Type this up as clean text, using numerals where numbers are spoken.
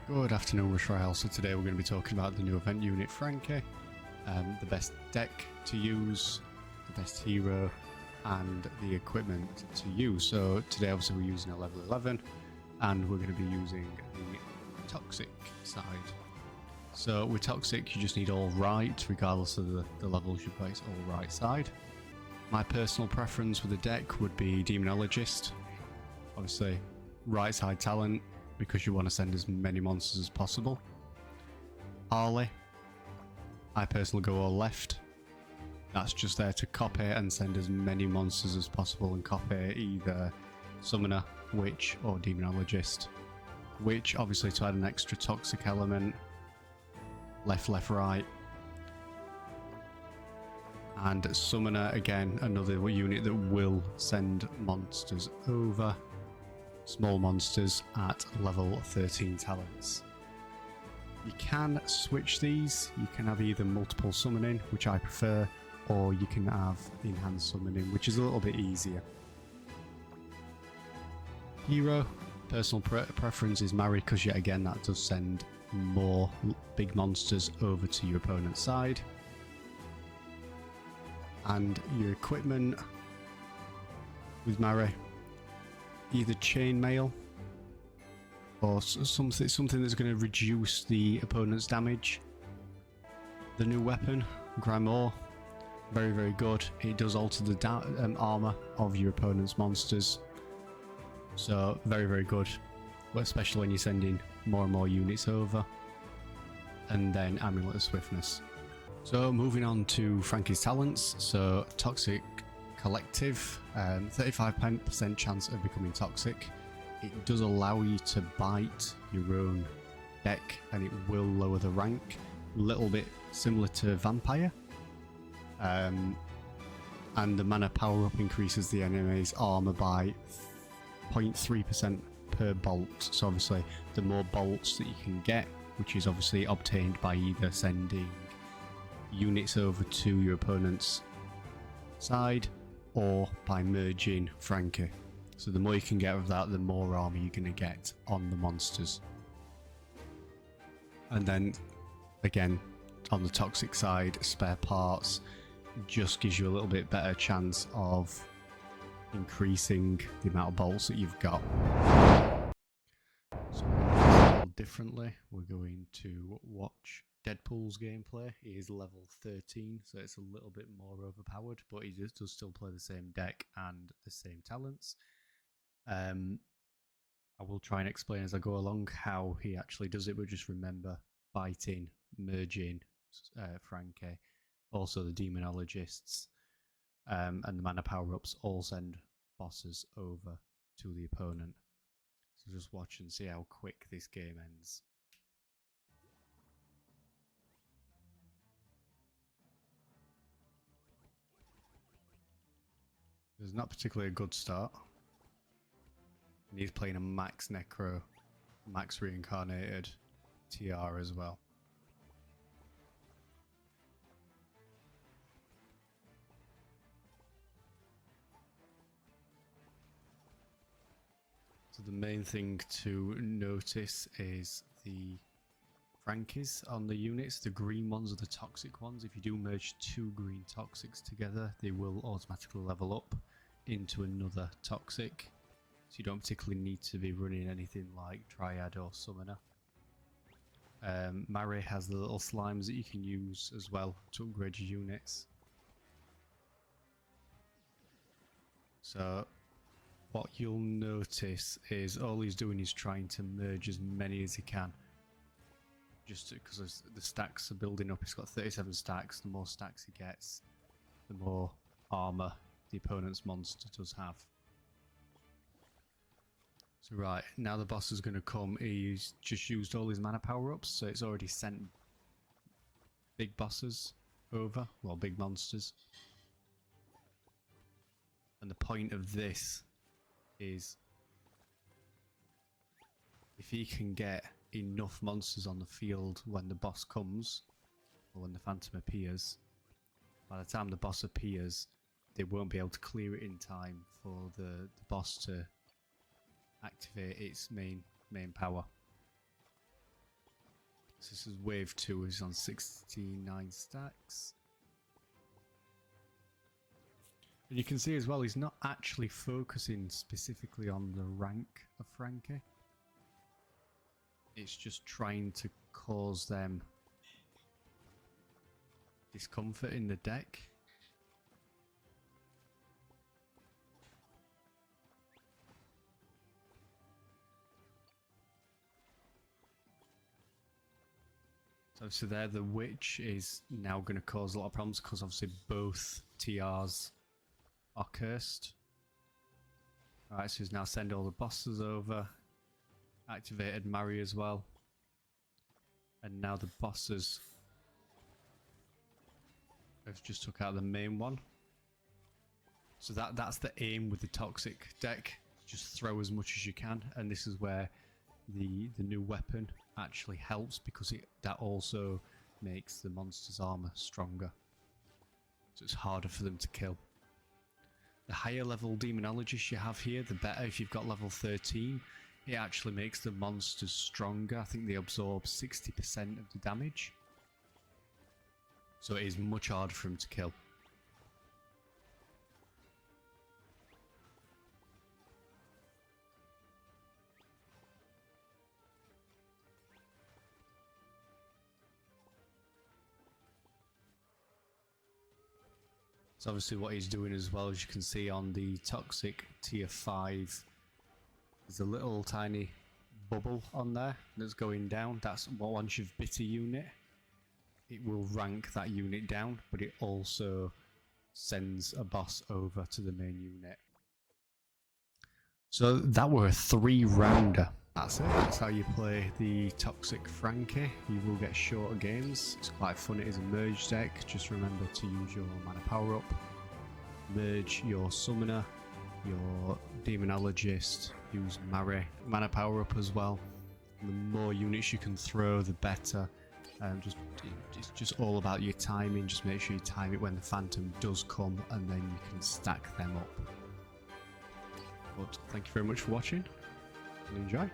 Good afternoon, Royale. So today we're going to be talking about the new event unit Frankie, the best deck to use, the best hero, and the equipment to use. So today obviously we're using a level 11 and we're going to be using the toxic side. So with toxic you just need all right regardless of the levels you place, all right side. My personal preference with the deck would be Demonologist, obviously right side talent, because you want to send as many monsters as possible. Harley, I personally go all left. That's just there to copy and send as many monsters as possible and copy either Summoner, Witch or Demonologist. Witch obviously to add an extra toxic element. Left, left, right. And Summoner, again, another unit that will send monsters over. Small monsters at level 13 talents. You can switch these. You can have either multiple summoning, which I prefer, or you can have enhanced summoning, which is a little bit easier. Hero, personal preference is Mary, because yet again that does send more big monsters over to your opponent's side. And your equipment with Mary, either chainmail or something that's going to reduce the opponent's damage. The new weapon, Grimoire, very, very good. It does alter the armor of your opponent's monsters, so very, very good, especially when you're sending more and more units over. And then Amulet of Swiftness. So moving on to Frankie's talents. So Toxic Collective, 35% chance of becoming toxic. It does allow you to bite your own deck and it will lower the rank, a little bit similar to Vampire. And the mana power up increases the enemy's armor by 0.3% per bolt. So obviously the more bolts that you can get, which is obviously obtained by either sending units over to your opponent's side or by merging Frankie. So the more you can get of that, the more armor you're going to get on the monsters. And then again on the toxic side, spare parts just gives you a little bit better chance of increasing the amount of bolts that you've got. So a little differently, we're going to watch Deadpool's gameplay. He is level 13, so it's a little bit more overpowered, but he does still play the same deck and the same talents. I will try and explain as I go along how he actually does it, but just remember biting, merging Frankie, also the Demonologists, and the mana power-ups all send bosses over to the opponent. So just watch and see how quick this game ends. It's not particularly a good start. And he's playing a max Necro, max reincarnated TR as well. So the main thing to notice is the Frankies on the units. The green ones are the toxic ones. If you do merge two green toxics together, they will automatically level up into another toxic. So you don't particularly need to be running anything like Triad or Summoner. Mary has the little slimes that you can use as well to upgrade your units. So what you'll notice is all he's doing is trying to merge as many as he can. Just because the stacks are building up. He's got 37 stacks. The more stacks he gets, the more armor the opponent's monster does have. So right, now the boss is going to come. He's just used all his mana power-ups, so it's already sent big bosses over, well, big monsters. And the point of this is if he can get enough monsters on the field when the boss comes, or when the phantom appears, by the time the boss appears, they won't be able to clear it in time for the boss to activate its main power. So this is wave 2, is on 69 stacks. And you can see as well, he's not actually focusing specifically on the rank of Frankie. It's just trying to cause them discomfort in the deck. So there, the witch is now going to cause a lot of problems because obviously both TRs are cursed. Alright, so he's now send all the bosses over. Activated Mary as well. And now the bosses have just took out the main one. So that's the aim with the toxic deck. Just throw as much as you can, and this is where the new weapon actually helps, because that also makes the monster's armor stronger. So it's harder for them to kill. The higher level Demonologist you have here, the better. If you've got level 13, it actually makes the monsters stronger. I think they absorb 60% of the damage. So it is much harder for them to kill. So obviously what he's doing as well, as you can see on the toxic tier 5, there's a little tiny bubble on there that's going down. That's what, once you've bit a unit, it will rank that unit down, but it also sends a boss over to the main unit. So that were a 3-rounder. That's it. That's how you play the toxic Frankie. You will get shorter games. It's quite fun. It is a merge deck. Just remember to use your mana power up, merge your summoner, your Demonologist, use Mary, mana power up as well. And the more units you can throw, the better. It's just all about your timing. Just make sure you time it when the Phantom does come, and then you can stack them up. But thank you very much for watching, and enjoy.